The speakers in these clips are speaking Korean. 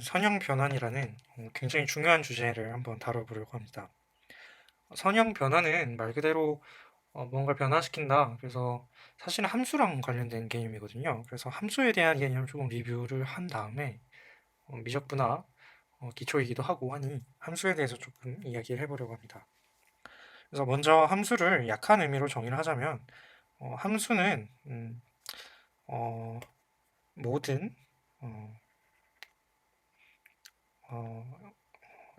선형 변환이라는 굉장히 중요한 주제를 한번 다뤄보려고 합니다. 선형 변환은 말 그대로 뭔가를 변화시킨다. 그래서 사실은 함수랑 관련된 개념이거든요. 그래서 함수에 대한 개념을 조금 리뷰를 한 다음에 미적분화 기초이기도 하고 하니 함수에 대해서 조금 이야기를 해보려고 합니다. 그래서 먼저 함수를 약한 의미로 정의를 하자면 함수는 어, 모든 어, 어,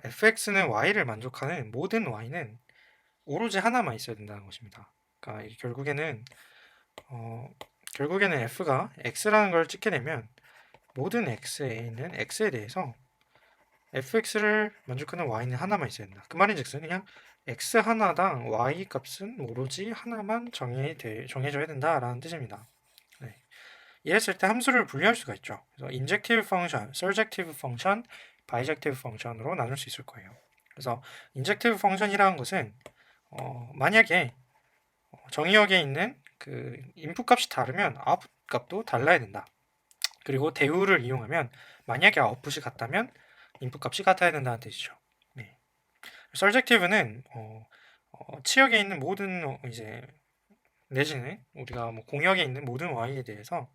fx는 y를 만족하는 모든 y는 오로지 하나만 있어야 된다는 것입니다. 그러니까 어, 결국에는 f가 x라는 걸 찍게 되면 모든 x에 있는 x에 대해서 fx를 만족하는 y는 하나만 있어야 된다. 그 말인즉슨 그냥 x 하나당 y 값은 오로지 하나만 정해져야 된다라는 뜻입니다. 네. 이랬을 때 함수를 분리할 수가 있죠. 그래서 인젝티브 펑션, 서젝티브 펑션, 바이젝티브 펑션으로 나눌 수 있을 거예요. 그래서 인젝티브 펑션이라는 것은 만약에 정의역에 있는 그 인풋 값이 다르면 아웃풋 값도 달라야 된다. 그리고 대우를 이용하면 만약에 아웃풋이 같다면 인풋 값이 같아야 된다는 뜻이죠. 네. 서젝티브는 치역에 있는 모든 이제 내지는 우리가 뭐 공역에 있는 모든 y에 대해서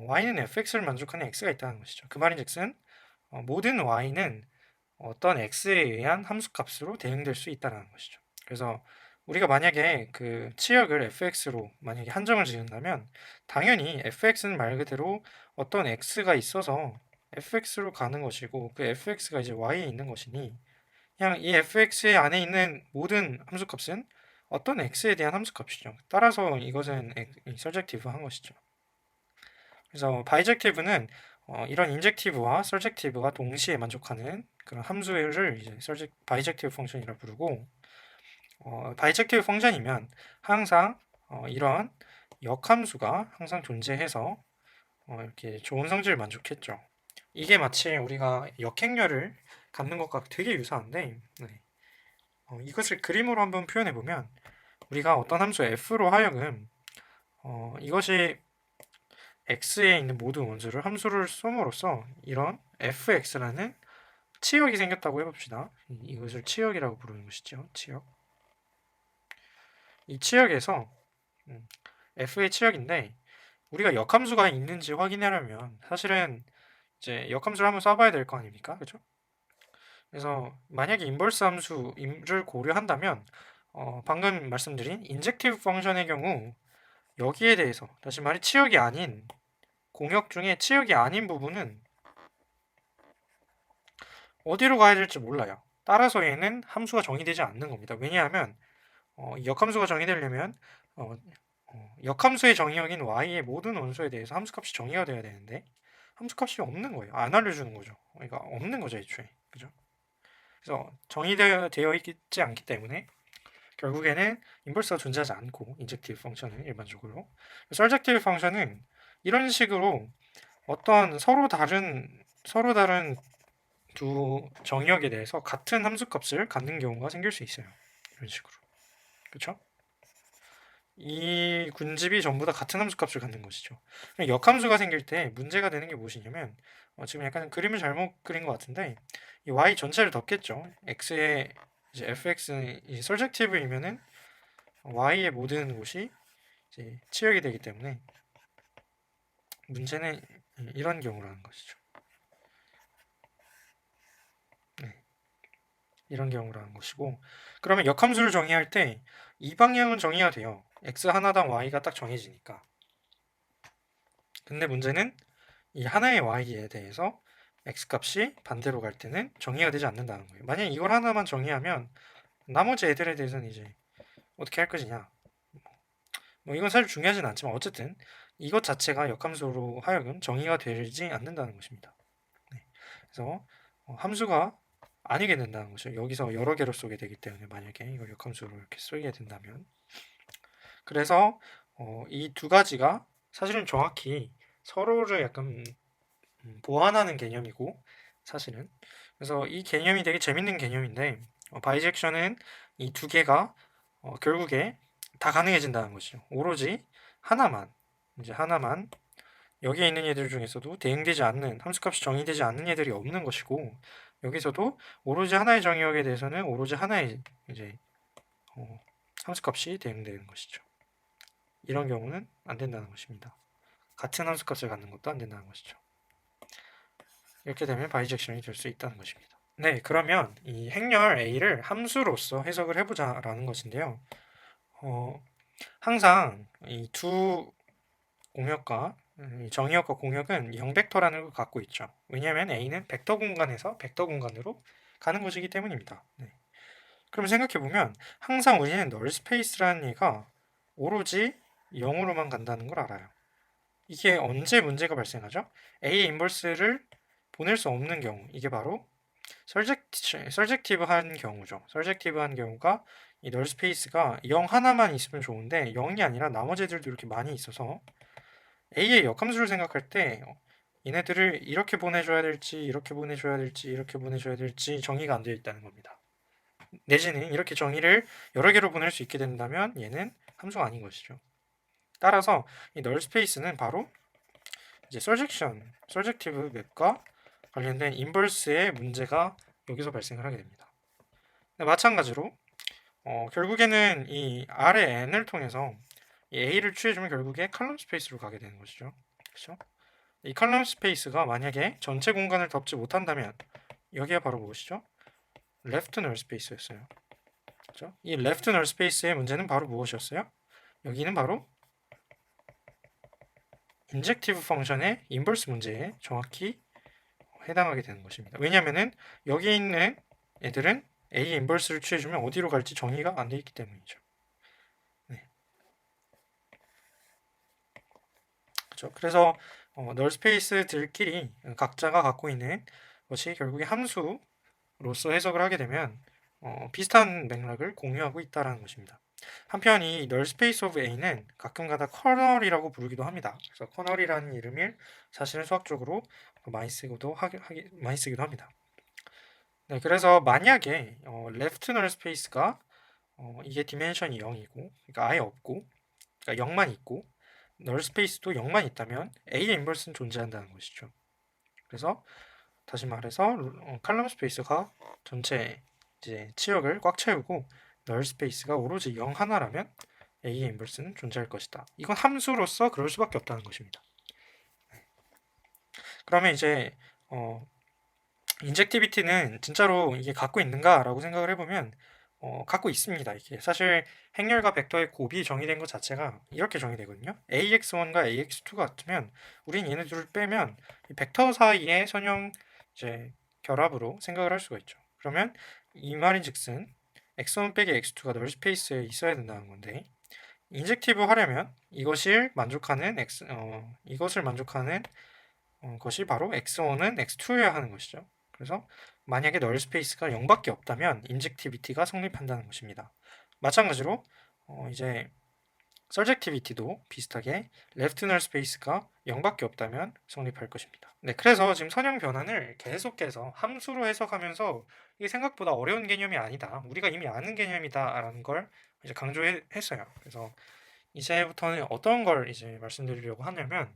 y는 fx를 만족하는 x가 있다는 것이죠. 그 말인즉슨 모든 y는 어떤 x에 의한 함수값으로 대응될 수 있다는 것이죠. 그래서 우리가 만약에 그 치역을 fx로 만약에 한정을 지은다면 당연히 fx는 말 그대로 어떤 x가 있어서 fx로 가는 것이고 그 fx가 이제 y에 있는 것이니 그냥 이 fx 안에 있는 모든 함수값은 어떤 x에 대한 함수값이죠. 따라서 이것은 서젝티브한 것이죠. 그래서 바이젝티브는 이런 인젝티브와 서젝티브가 동시에 만족하는 그런 함수를 이제 바이젝티브 펑션이라 부르고 바이젝티브 펑션이면 항상 이런 역함수가 항상 존재해서 이렇게 좋은 성질을 만족했죠. 이게 마치 우리가 역행렬을 갖는 것과 되게 유사한데 네. 이것을 그림으로 한번 표현해 보면 우리가 어떤 함수 f로 하여금 이것이 x에 있는 모든 원소를 함수를 쏨으로써 이런 fx라는 치역이 생겼다고 해봅시다. 이것을 치역이라고 부르는 것이죠. 치역. 이 치역에서 f의 치역인데 우리가 역함수가 있는지 확인하려면 사실은 이제 역함수를 한번 써봐야 될 거 아닙니까? 그죠? 그래서 만약에 인버스 함수를 고려한다면 방금 말씀드린 인젝티브 펑션의 경우 여기에 대해서 다시 말해 치역이 아닌 공역 중에 치역이 아닌 부분은 어디로 가야 될지 몰라요. 따라서 얘는 함수가 정의되지 않는 겁니다. 왜냐하면 역함수가 정의되려면 어, 역함수의 정의역인 y의 모든 원소에 대해서 함수값이 정의가 돼야 되는데 함수값이 없는 거예요. 안 알려주는 거죠. 그러니까 없는 거죠, 애초에. 그죠? 그래서 정의되어 있지 않기 때문에 결국에는 인버스가 존재하지 않고 인젝티브 펑션은 일반적으로 서젝티브 펑션은 이런 식으로 어떤 서로 다른 두 정의역에 대해서 같은 함수값을 갖는 경우가 생길 수 있어요. 이런 식으로. 그렇죠? 이 군집이 전부 다 같은 함수값을 갖는 것이죠. 역함수가 생길 때 문제가 되는 게 무엇이냐면 지금 약간 그림을 잘못 그린 것 같은데 이 y 전체를 덮겠죠. x의 이제 fx는 이제 서젝티브이면은 y의 모든 곳이 이제 치역이 되기 때문에 문제는 이런 경우라는 것이죠. 네, 이런 경우라는 것이고 그러면 역함수를 정의할 때 이 방향은 정의가 돼요. x 하나당 y가 딱 정해지니까. 근데 문제는 이 하나의 y에 대해서 x 값이 반대로 갈 때는 정의가 되지 않는다는 거예요. 만약 이걸 하나만 정의하면 나머지 애들에 대해서는 이제 어떻게 할 것이냐. 뭐 이건 사실 중요하진 않지만 어쨌든 이것 자체가 역함수로 하여금 정의가 되지 않는다는 것입니다. 네. 그래서 함수가 아니게 된다는 거죠. 여기서 여러 개로 쏘게 되기 때문에 만약에 이걸 역함수로 이렇게 쓰게 된다면 그래서 이 두 가지가 사실은 정확히 서로를 약간 보완하는 개념이고 사실은 그래서 이 개념이 되게 재밌는 개념인데 바이젝션은 이 두 개가 결국에 다 가능해진다는 것이죠. 오로지 하나만 이제 하나만 여기에 있는 얘들 중에서도 대응되지 않는 함수값이 정의되지 않는 얘들이 없는 것이고 여기서도 오로지 하나의 정의역에 대해서는 오로지 하나의 이제 함수값이 대응되는 것이죠. 이런 경우는 안 된다는 것입니다. 같은 함수값을 갖는 것도 안 된다는 것이죠. 이렇게 되면 바이젝션이 될 수 있다는 것입니다. 네, 그러면 이 행렬 A를 함수로서 해석을 해보자라는 것인데요. 항상 이 두 공역과 정의역과 공역은 0벡터라는 걸 갖고 있죠. 왜냐하면 A는 벡터 공간에서 벡터 공간으로 가는 것이기 때문입니다. 네. 그럼 생각해보면 항상 우리는 널 스페이스라는 얘가 오로지 0으로만 간다는 걸 알아요. 이게 언제 문제가 발생하죠? A의 인버스를 보낼 수 없는 경우, 이게 바로 서젝티브한 경우죠. 서젝티브한 경우가 이 널 스페이스가 0 하나만 있으면 좋은데 0이 아니라 나머지 애들도 이렇게 많이 있어서 A의 역함수를 생각할 때 얘네들을 이렇게 보내줘야 될지 이렇게 보내줘야 될지 이렇게 보내줘야 될지 정의가 안 되어 있다는 겁니다. 내지는 이렇게 정의를 여러 개로 보낼 수 있게 된다면 얘는 함수가 아닌 것이죠. 따라서 이 널 스페이스는 바로 이제 서젝티브 맵과 관련된 인버스의 문제가 여기서 발생을 하게 됩니다. 마찬가지로 결국에는 이 R의 n을 통해서 이 A를 취해주면 결국에 컬럼 스페이스로 가게 되는 것이죠. 그렇죠? 이 컬럼 스페이스가 만약에 전체 공간을 덮지 못한다면 여기가 바로 무엇이죠? 레프트 널 스페이스였어요. 그렇죠? 이 레프트 널 스페이스의 문제는 바로 무엇이었어요? 여기는 바로 인젝티브 펑션의 인버스 문제에 정확히 해당하게 되는 것입니다. 왜냐하면은 여기 있는 애들은 A의 인버스를 취해주면 어디로 갈지 정의가 안 되어 있기 때문이죠. 네. 그렇죠. 그래서 널 스페이스들끼리 각자가 갖고 있는 것이 결국에 함수로서 해석을 하게 되면 비슷한 맥락을 공유하고 있다는 것입니다. 한편 이 널 스페이스 오브 A는 가끔가다 커널이라고 부르기도 합니다. 그래서 커널이라는 이름을 사실은 수학적으로 많이 쓰기도 합니다. 네, 그래서 만약에 레프트 널 스페이스가 이게 디멘션이 0이고 그러니까 아예 없고 그러니까 0만 있고 널 스페이스도 0만 있다면 A의 인버스는 존재한다는 것이죠. 그래서 다시 말해서 칼럼 스페이스가 전체 이제 치역을 꽉 채우고 널 스페이스가 오로지 0 하나라면 A의 인버스는 존재할 것이다. 이건 함수로서 그럴 수밖에 없다는 것입니다. 그러면 이제 인젝티비티는 진짜로 이게 갖고 있는가라고 생각을 해보면 갖고 있습니다. 이게 사실 행렬과 벡터의 곱이 정의된 것 자체가 이렇게 정의되거든요. ax1과 ax2가 같으면 우린 얘네 둘을 빼면 이 벡터 사이의 선형 이제 결합으로 생각을 할 수가 있죠. 그러면 이 말인즉슨 x1 빼기 x2가 널 스페이스에 있어야 된다는 건데 인젝티브 하려면 이것을 만족하는 것이 바로 x1은 x2여야 하는 것이죠. 그래서 만약에 널 스페이스가 0밖에 없다면 인젝티비티가 성립한다는 것입니다. 마찬가지로 이제 서젝티비티도 비슷하게 레프트 널 스페이스가 0밖에 없다면 성립할 것입니다. 네, 그래서 지금 선형 변환을 계속해서 함수로 해석하면서 이게 생각보다 어려운 개념이 아니다. 우리가 이미 아는 개념이다라는 걸 이제 강조했어요. 그래서 이제부터는 어떤 걸 이제 말씀드리려고 하냐면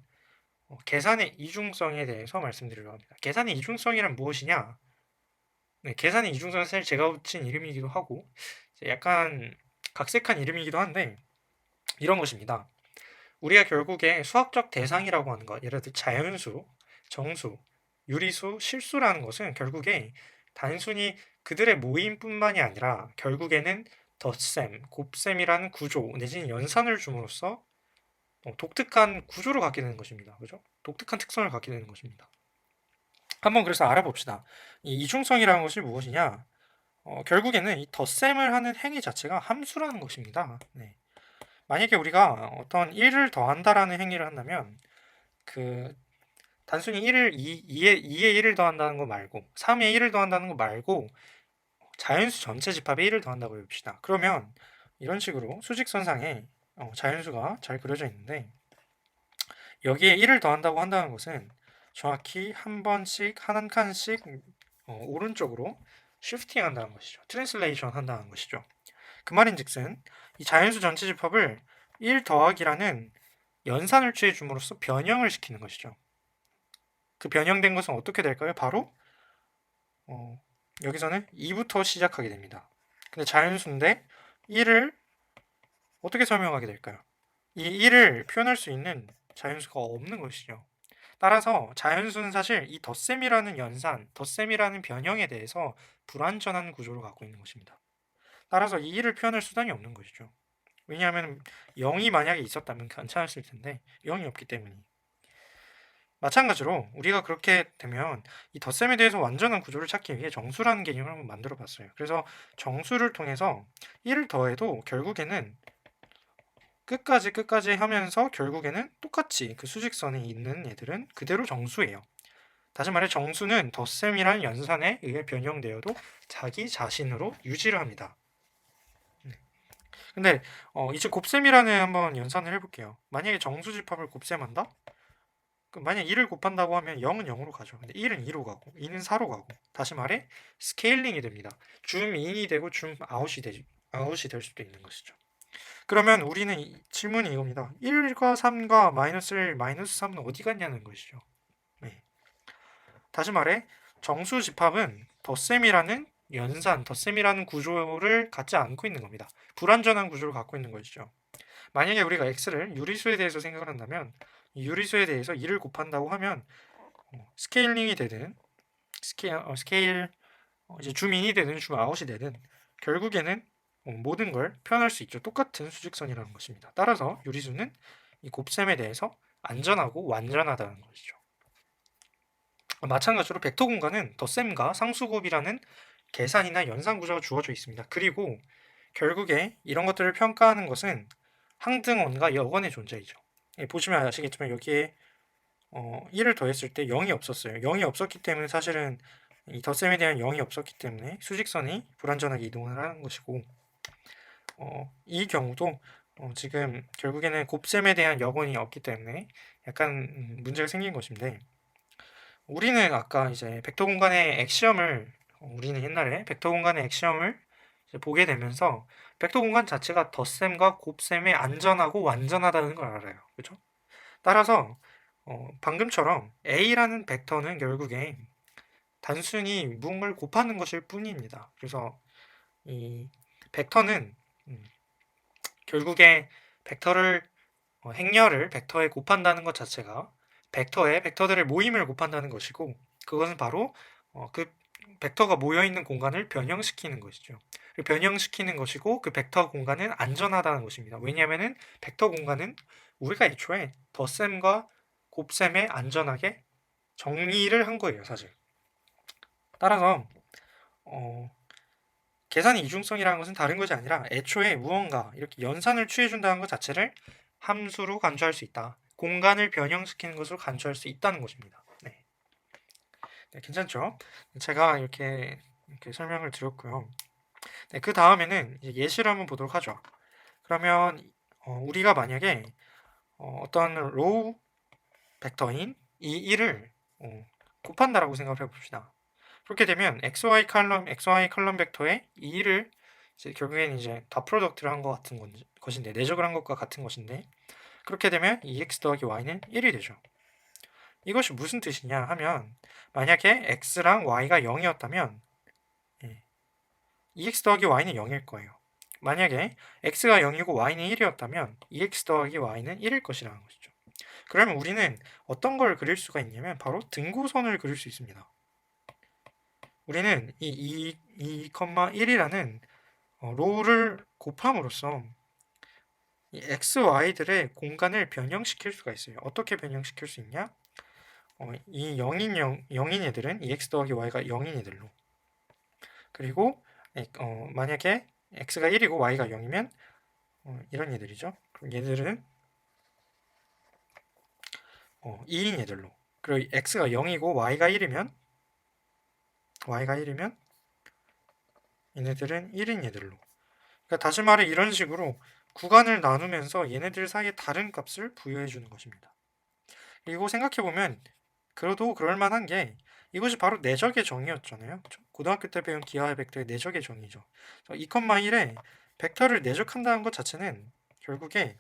계산의 이중성에 대해서 말씀드리려고 합니다. 계산의 이중성이란 무엇이냐? 네, 계산의 이중성은 사실 제가 붙인 이름이기도 하고 약간 각색한 이름이기도 한데 이런 것입니다. 우리가 결국에 수학적 대상이라고 하는 것, 예를 들어 자연수, 정수, 유리수, 실수라는 것은 결국에 단순히 그들의 모임뿐만이 아니라 결국에는 덧셈, 곱셈이라는 구조 내지는 연산을 줌으로써 독특한 구조를 갖게 되는 것입니다. 그죠? 독특한 특성을 갖게 되는 것입니다. 한번 그래서 알아봅시다. 이 이중성이라는 것이 무엇이냐? 결국에는 이 덧셈을 하는 행위 자체가 함수라는 것입니다. 네. 만약에 우리가 어떤 1을 더한다라는 행위를 한다면 그 단순히 2에 1을 더한다는 거 말고 3에 1을 더한다는 거 말고 자연수 전체 집합에 1을 더한다고 해봅시다. 그러면 이런 식으로 수직선상에 자연수가 잘 그려져 있는데 여기에 1을 더한다고 한다는 것은 정확히 한 번씩 한 칸씩 오른쪽으로 쉬프팅 한다는 것이죠. 트랜슬레이션 한다는 것이죠. 그 말인즉슨 이 자연수 전체 집합을 1 더하기라는 연산을 취해 줌으로써 변형을 시키는 것이죠. 그 변형된 것은 어떻게 될까요? 바로 여기서는 2부터 시작하게 됩니다. 근데 자연수인데 1을 어떻게 설명하게 될까요? 이 1을 표현할 수 있는 자연수가 없는 것이죠. 따라서 자연수는 사실 이 덧셈이라는 연산, 덧셈이라는 변형에 대해서 불완전한 구조를 갖고 있는 것입니다. 따라서 이 1을 표현할 수단이 없는 것이죠. 왜냐하면 0이 만약에 있었다면 괜찮았을 텐데 0이 없기 때문이. 마찬가지로 우리가 그렇게 되면 이 덧셈에 대해서 완전한 구조를 찾기 위해 정수라는 개념을 한번 만들어 봤어요. 그래서 정수를 통해서 1을 더해도 결국에는 끝까지 하면서 결국에는 똑같이 그 수직선에 있는 애들은 그대로 정수예요. 다시 말해 정수는 덧셈이란 연산에 의해 변형되어도 자기 자신으로 유지를 합니다. 근데 이제 곱셈이라는 한번 연산을 해볼게요. 만약에 정수집합을 곱셈한다? 그럼 만약 2를 곱한다고 하면 0은 0으로 가죠. 근데 1은 2로 가고 2는 4로 가고 다시 말해 스케일링이 됩니다. 줌 인이 되고 줌 아웃이 될 수도 있는 것이죠. 그러면 우리는 질문이 이겁니다. 1과 3과 마이너스 1, 마이너스 3은 어디 갔냐는 것이죠. 네. 다시 말해 정수 집합은 덧셈이라는 연산, 덧셈이라는 구조를 갖지 않고 있는 겁니다. 불완전한 구조를 갖고 있는 것이죠. 만약에 우리가 x를 유리수에 대해서 생각을 한다면 이 유리수에 대해서 2를 곱한다고 하면 스케일링이 되든 스케일 이제 줌인이 되든 줌아웃이 되든 결국에는 모든 걸 표현할 수 있죠. 똑같은 수직선이라는 것입니다. 따라서 유리수는 이 곱셈에 대해서 안전하고 완전하다는 것이죠. 마찬가지로 벡터 공간은 덧셈과 상수곱이라는 계산이나 연산 구조가 주어져 있습니다. 그리고 결국에 이런 것들을 평가하는 것은 항등원과 여건의 존재이죠. 보시면 아시겠지만 여기에 1을 더했을 때 0이 없었어요. 0이 없었기 때문에 사실은 이 덧셈에 대한 0이 없었기 때문에 수직선이 불완전하게 이동을 하는 것이고 이 경우도 지금 결국에는 곱셈에 대한 여건이 없기 때문에 약간 문제가 생긴 것인데 우리는 아까 이제 벡터 공간의 액시엄을 우리는 옛날에 벡터 공간의 액시엄을 보게 되면서 벡터 공간 자체가 덧셈과 곱셈에 안전하고 완전하다는 걸 알아요. 그렇죠? 따라서 방금처럼 A라는 벡터는 결국에 단순히 무언가를 곱하는 것일 뿐입니다. 그래서 이 벡터는 결국에 벡터를 행렬을 벡터에 곱한다는 것 자체가 벡터의 벡터들의 모임을 곱한다는 것이고 그것은 바로 그 벡터가 모여 있는 공간을 변형시키는 것이죠. 변형시키는 것이고 그 벡터 공간은 안전하다는 것입니다. 왜냐하면은 벡터 공간은 우리가 애초에 덧셈과 곱셈에 안전하게 정리를 한 거예요, 사실. 따라서 계산의 이중성이라는 것은 다른 것이 아니라 애초에 무언가 이렇게 연산을 취해준다는 것 자체를 함수로 간주할 수 있다. 공간을 변형시키는 것으로 간주할 수 있다는 것입니다. 네. 네, 괜찮죠? 제가 이렇게 설명을 드렸고요. 네, 그 다음에는 예시를 한번 보도록 하죠. 그러면 우리가 만약에 어떤 로우 벡터인 이 1을 곱한다라고 생각을 해봅시다. 그렇게 되면 XY 컬럼 벡터의 이 1을 이제 결국에는 이제 다 프로덕트를 한 것 같은 것인데 내적을 한 것과 같은 것인데 그렇게 되면 2x 더하기 y는 1이 되죠. 이것이 무슨 뜻이냐 하면 만약에 x랑 y가 0이었다면 2x 더하기 y는 0일 거예요. 만약에 x가 0이고 y는 1이었다면 2x 더하기 y는 1일 것이라는 것이죠. 그러면 우리는 어떤 걸 그릴 수가 있냐면 바로 등고선을 그릴 수 있습니다. 우리는 이 2,1이라는 로우를 곱함으로써 이 x, y들의 공간을 변형시킬 수가 있어요. 어떻게 변형시킬 수 있냐? 이 0인 애들은 2x 더하기 y가 0인 애들로 그리고 만약에 x가 1이고 y가 0이면 이런 얘들이죠. 그럼 얘들은 2인 얘들로 그리고 x가 0이고 y가 1이면 얘네들은 1인 얘들로 그러니까 다시 말해 이런 식으로 구간을 나누면서 얘네들 사이에 다른 값을 부여해 주는 것입니다. 그리고 생각해보면 그래도 그럴만한 게 이것이 바로 내적의 정의였잖아요. 고등학교 때 배운 기하의 벡터의 내적의 정의죠. 2,1에 벡터를 내적한다는 것 자체는 결국에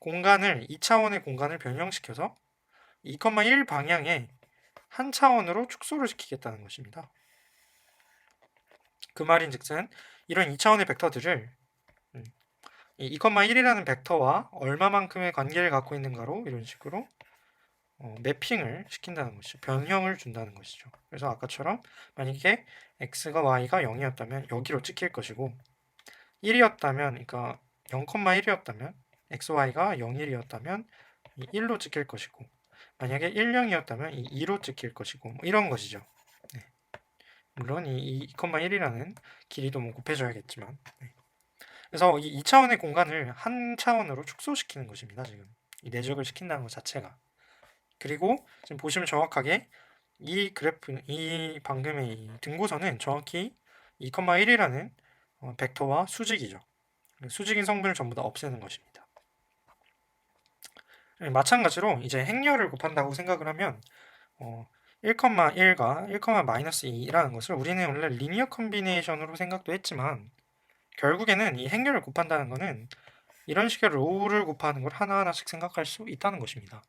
공간을 2차원의 공간을 변형시켜서 2,1 방향에 한 차원으로 축소를 시키겠다는 것입니다. 그 말인즉슨 이런 2차원의 벡터들을 이 2,1이라는 벡터와 얼마만큼의 관계를 갖고 있는가로 이런 식으로 매핑을 시킨다는 것이죠. 변형을 준다는 것이죠. 그래서 아까처럼 만약에 x가 y가 0이었다면 여기로 찍힐 것이고 1이었다면 그러니까 0,1이었다면 xy가 0, 1이었다면 이 1로 찍힐 것이고 만약에 1, 0이었다면 이 2로 찍힐 것이고 뭐 이런 것이죠. 네. 물론 이 2,1이라는 길이도 뭐 곱해줘야겠지만 네. 그래서 이 2차원의 공간을 한 차원으로 축소시키는 것입니다. 지금 이 내적을 시킨다는 것 자체가. 그리고 지금 보시면 정확하게 이 그래프, 이 방금의 이 등고선은 정확히 2,1이라는 벡터와 수직이죠. 수직인 성분을 전부 다 없애는 것입니다. 마찬가지로 이제 행렬을 곱한다고 생각을 하면 1,1과 1,-2라는 것을 우리는 원래 리니어 컨비네이션으로 생각도 했지만 결국에는 이 행렬을 곱한다는 것은 이런 식의 로우를 곱하는 걸 하나하나씩 생각할 수 있다는 것입니다.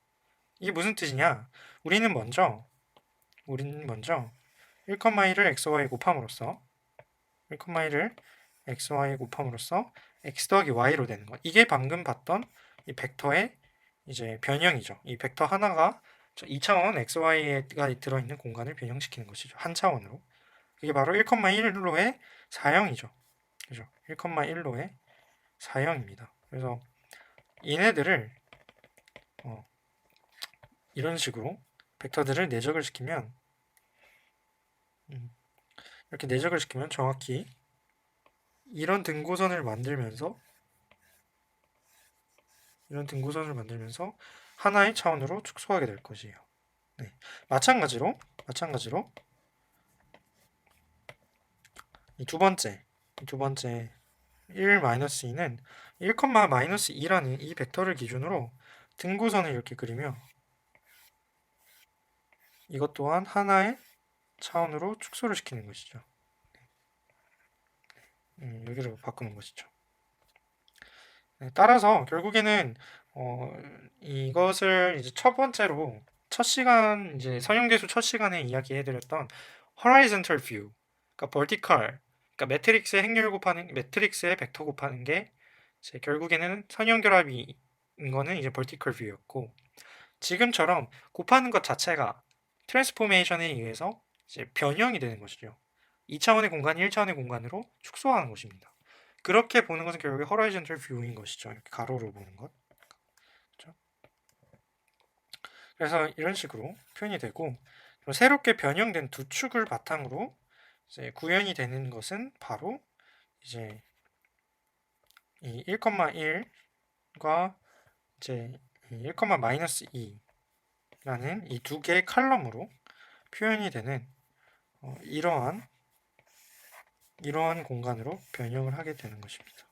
이게 무슨 뜻이냐? 우리는 먼저 1,1을 xy 곱함으로써 1,1을 xy 곱함으로써 x 더하기 y로 되는 것. 이게 방금 봤던 이 벡터의 이제 변형이죠. 이 벡터 하나가 2차원 xy가 들어있는 공간을 변형시키는 것이죠. 한 차원으로. 그게 바로 1,1로의 사형이죠. 그죠? 1,1로의 사형입니다. 그래서 얘네들을 이런 식으로 벡터들을 내적을 시키면 이렇게 내적을 시키면 정확히 이런 등고선을 만들면서 하나의 차원으로 축소하게 될 것이에요. 네. 마찬가지로 이 두 번째 1-2는 1,-2라는 이 벡터를 기준으로 등고선을 이렇게 그리며 이것 또한 하나의 차원으로 축소를 시키는 것이죠. 여기로 바꾸는 것이죠. 네, 따라서 결국에는 이것을 이제 첫 번째로 첫 시간 이제 선형대수 첫 시간에 이야기해드렸던 horizontal view, 그러니까 vertical, 그러니까 매트릭스의 행렬 곱하는 매트릭스의 벡터 곱하는 게 이제 결국에는 선형결합인 거는 이제 vertical view였고 지금처럼 곱하는 것 자체가 트랜스포메이션에 의해서 이제 변형이 되는 것이죠. 2차원의 공간이 1차원의 공간으로 축소하는 것입니다. 그렇게 보는 것은 결국에 horizontal view인 것이죠. 이렇게 가로로 보는 것. 그렇죠? 그래서 이런 식으로 표현이 되고 새롭게 변형된 두 축을 바탕으로 이제 구현이 되는 것은 바로 이제 이 1,1과 이제 1,-2라는 이 두 개의 칼럼으로 표현이 되는 이러한 공간으로 변형을 하게 되는 것입니다.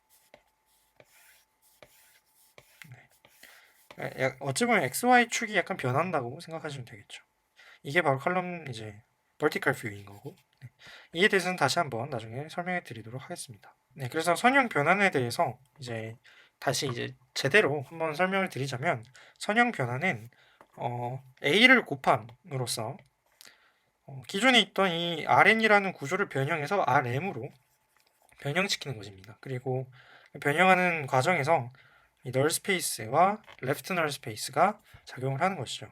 네. 어찌 보면 XY 축이 약간 변한다고 생각하시면 되겠죠. 이게 바로 칼럼 이제 vertical view인 거고 네. 이에 대해서는 다시 한번 나중에 설명해 드리도록 하겠습니다. 네, 그래서 선형 변환에 대해서 이제 다시 이제 제대로 한번 설명을 드리자면 선형 변환은 A를 곱함으로써 기존에 있던 이 Rn이라는 구조를 변형해서 Rm으로 변형시키는 것입니다. 그리고 변형하는 과정에서 이 널 스페이스와 레프트 널 스페이스가 작용을 하는 것이죠.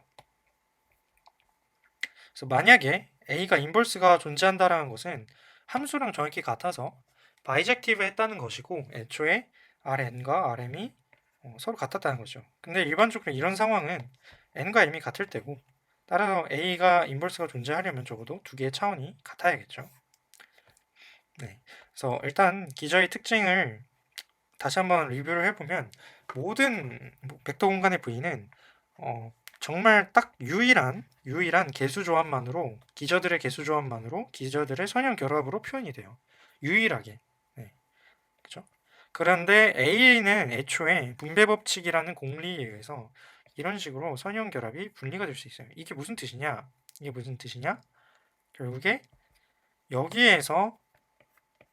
그래서 만약에 A가 인버스가 존재한다라는 것은 함수랑 정확히 같아서 바이젝티브 했다는 것이고 애초에 Rn과 Rm이 서로 같았다는 거죠. 근데 일반적으로 이런 상황은 n과 m이 같을 때고 따라서 A가 인버스가 존재하려면 적어도 두 개의 차원이 같아야겠죠. 네. 그래서 일단 기저의 특징을 다시 한번 리뷰를 해보면 모든 벡터 공간의 V는 정말 딱 유일한 개수 조합만으로 기저들의 개수 조합만으로 기저들의 선형 결합으로 표현이 돼요. 유일하게. 네. 그죠? 그런데 A는 애초에 분배 법칙이라는 공리에 의해서 이런 식으로 선형 결합이 분리가 될 수 있어요. 이게 무슨 뜻이냐? 결국에 여기에서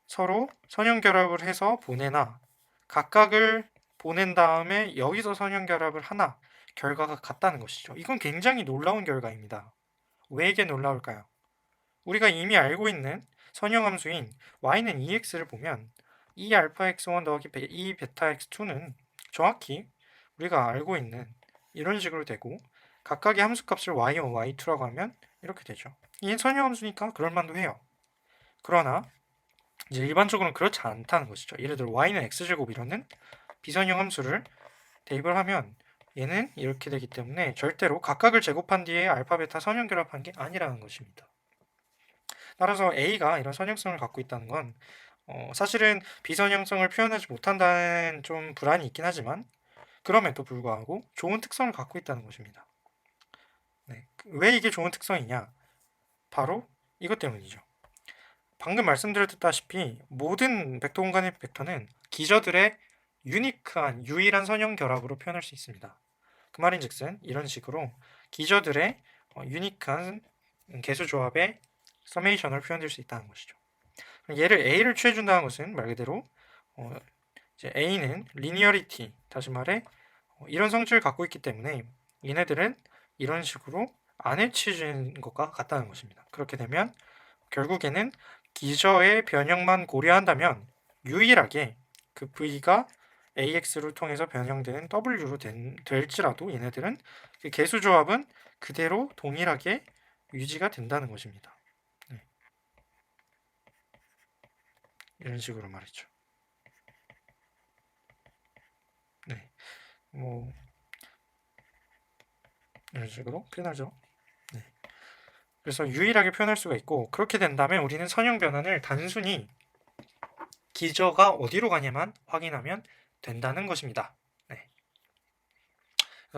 서로 선형 결합을 해서 보내나 각각을 보낸 다음에 여기서 선형 결합을 하나 결과가 같다는 것이죠. 이건 굉장히 놀라운 결과입니다. 왜 이게 놀라울까요? 우리가 이미 알고 있는 선형 함수인 y는 2x를 보면 2알파 x1 더하기 2 베타 x2는 정확히 우리가 알고 있는 이런 식으로 되고, 각각의 함수값을 y1, y2라고 하면 이렇게 되죠. 이게 선형 함수니까 그럴만도 해요. 그러나 이제 일반적으로는 그렇지 않다는 것이죠. 예를 들어 y는 x제곱 이라는 비선형 함수를 대입을 하면 얘는 이렇게 되기 때문에 절대로 각각을 제곱한 뒤에 알파, 베타 선형 결합한 게 아니라는 것입니다. 따라서 A가 이런 선형성을 갖고 있다는 건 사실은 비선형성을 표현하지 못한다는 좀 불안이 있긴 하지만 그럼에도 불구하고 좋은 특성을 갖고 있다는 것입니다. 네. 왜 이게 좋은 특성이냐? 바로 이것 때문이죠. 방금 말씀드렸다시피 모든 벡터 공간의 벡터는 기저들의 유니크한 유일한 선형 결합으로 표현할 수 있습니다. 그 말인즉슨 이런 식으로 기저들의 유니크한 개수 조합의 서메이션을 표현될 수 있다는 것이죠. 얘를 A를 취해준다는 것은 말 그대로 이제 A는 리니어리티, 다시 말해 이런 성질을 갖고 있기 때문에 얘네들은 이런 식으로 안에 취해진 것과 같다는 것입니다. 그렇게 되면 결국에는 기저의 변형만 고려한다면 유일하게 그 V가 AX를 통해서 변형되는 W로 될지라도 얘네들은 그 개수 조합은 그대로 동일하게 유지가 된다는 것입니다. 네. 이런 식으로 말이죠. 네. 뭐 이런 식으로 표현하죠. 네. 그래서 유일하게 표현할 수가 있고, 그렇게 된다면 우리는 선형 변환을 단순히 기저가 어디로 가냐만 확인하면 된다는 것입니다. 네.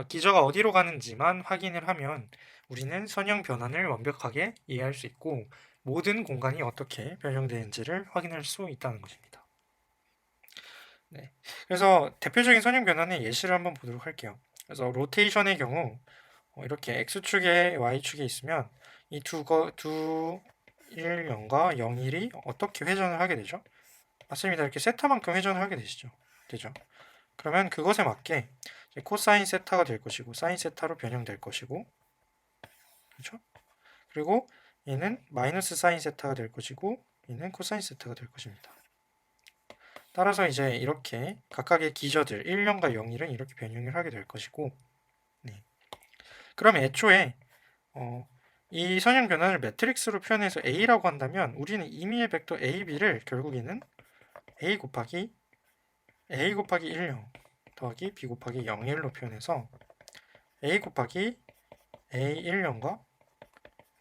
기저가 어디로 가는지만 확인을 하면 우리는 선형 변환을 완벽하게 이해할 수 있고 모든 공간이 어떻게 변형되는지를 확인할 수 있다는 것입니다. 네. 그래서 대표적인 선형 변환의 예시를 한번 보도록 할게요. 그래서 로테이션의 경우 이렇게 x축에 y축에 있으면 이 두 1,0과 0, 1이 어떻게 회전을 하게 되죠? 맞습니다. 이렇게 세타만큼 회전을 하게 되죠. 그러면 그것에 맞게 코사인 세타가 될 것이고 사인 세타로 변형될 것이고, 그렇죠? 그리고 얘는 마이너스 사인 세타가 될 것이고 얘는 코사인 세타가 될 것입니다. 따라서 이제 이렇게 각각의 기저들 1년과 0일은 이렇게 변형을 하게 될 것이고, 네. 그럼 애초에 이 선형 변환을 매트릭스로 표현해서 A라고 한다면 우리는 임의의 벡터 AB를 결국에는 A 곱하기 1, 0 더하기 B 곱하기 0, 1로 표현해서 A 곱하기 A 1, 0과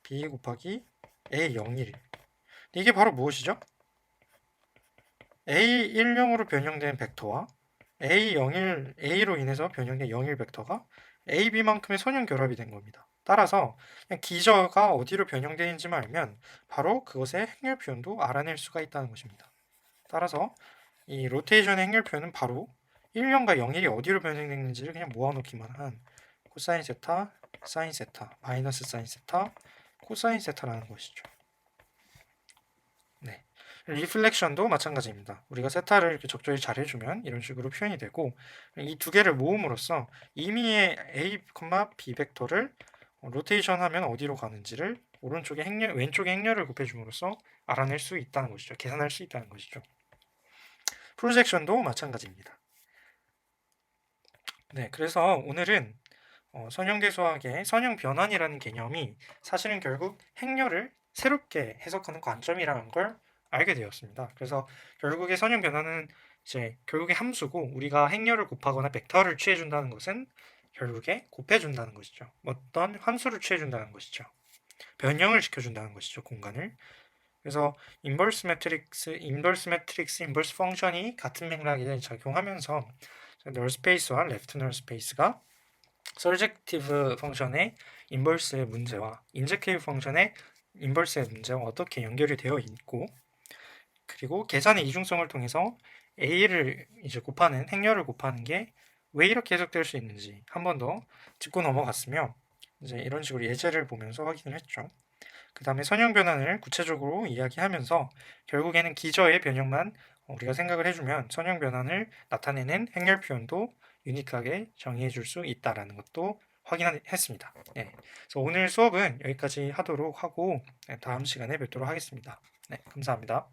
B 곱하기 A 0, 1 이게 바로 무엇이죠? A 1, 0으로 변형된 벡터와 A 0, 1, A로 인해서 변형된 0, 1 벡터가 AB만큼의 선형 결합이 된 겁니다. 따라서 그냥 기저가 어디로 변형되는지만 알면 바로 그것의 행렬 표현도 알아낼 수가 있다는 것입니다. 따라서 이 로테이션의 행렬 표현은 바로 1년과 0일이 어디로 변형되는지를 그냥 모아놓기만 한 코사인 세타, 사인 세타, 마이너스 사인 세타, 코사인 세타라는 것이죠. 네. 리플렉션도 마찬가지입니다. 우리가 세타를 이렇게 적절히 잘 해주면 이런 식으로 표현이 되고, 이 두 개를 모음으로써 임의의 A, B 벡터를 로테이션 하면 어디로 가는지를 오른쪽에 행렬, 왼쪽에 행렬을 곱해줌으로써 알아낼 수 있다는 것이죠. 계산할 수 있다는 것이죠. 프로젝션도 마찬가지입니다. 네, 그래서 오늘은 선형대수학의 선형 변환이라는 개념이 사실은 결국 행렬을 새롭게 해석하는 관점이라는 걸 알게 되었습니다. 그래서 결국에 선형 변환은 이제 결국에 함수고, 우리가 행렬을 곱하거나 벡터를 취해준다는 것은 결국에 곱해준다는 것이죠. 어떤 함수를 취해준다는 것이죠. 변형을 시켜준다는 것이죠, 공간을. 그래서 인버스 매트릭스, 인버스 펑션이 같은 맥락에 작용하면서 널 스페이스와 레프트 널 스페이스가 서젝티브 펑션의 인버스의 문제와 인젝티브 펑션의 인버스의 문제와 어떻게 연결이 되어 있고, 그리고 계산의 이중성을 통해서 A를 이제 곱하는 행렬을 곱하는 게 왜 이렇게 해석될 수 있는지 한 번 더 짚고 넘어갔으며, 이제 이런 식으로 예제를 보면서 확인을 했죠. 그 다음에 선형 변환을 구체적으로 이야기하면서 결국에는 기저의 변형만 우리가 생각을 해주면 선형 변환을 나타내는 행렬 표현도 유니크하게 정의해 줄 수 있다라는 것도 확인했습니다. 네, 그래서 오늘 수업은 여기까지 하도록 하고 다음 시간에 뵙도록 하겠습니다. 네, 감사합니다.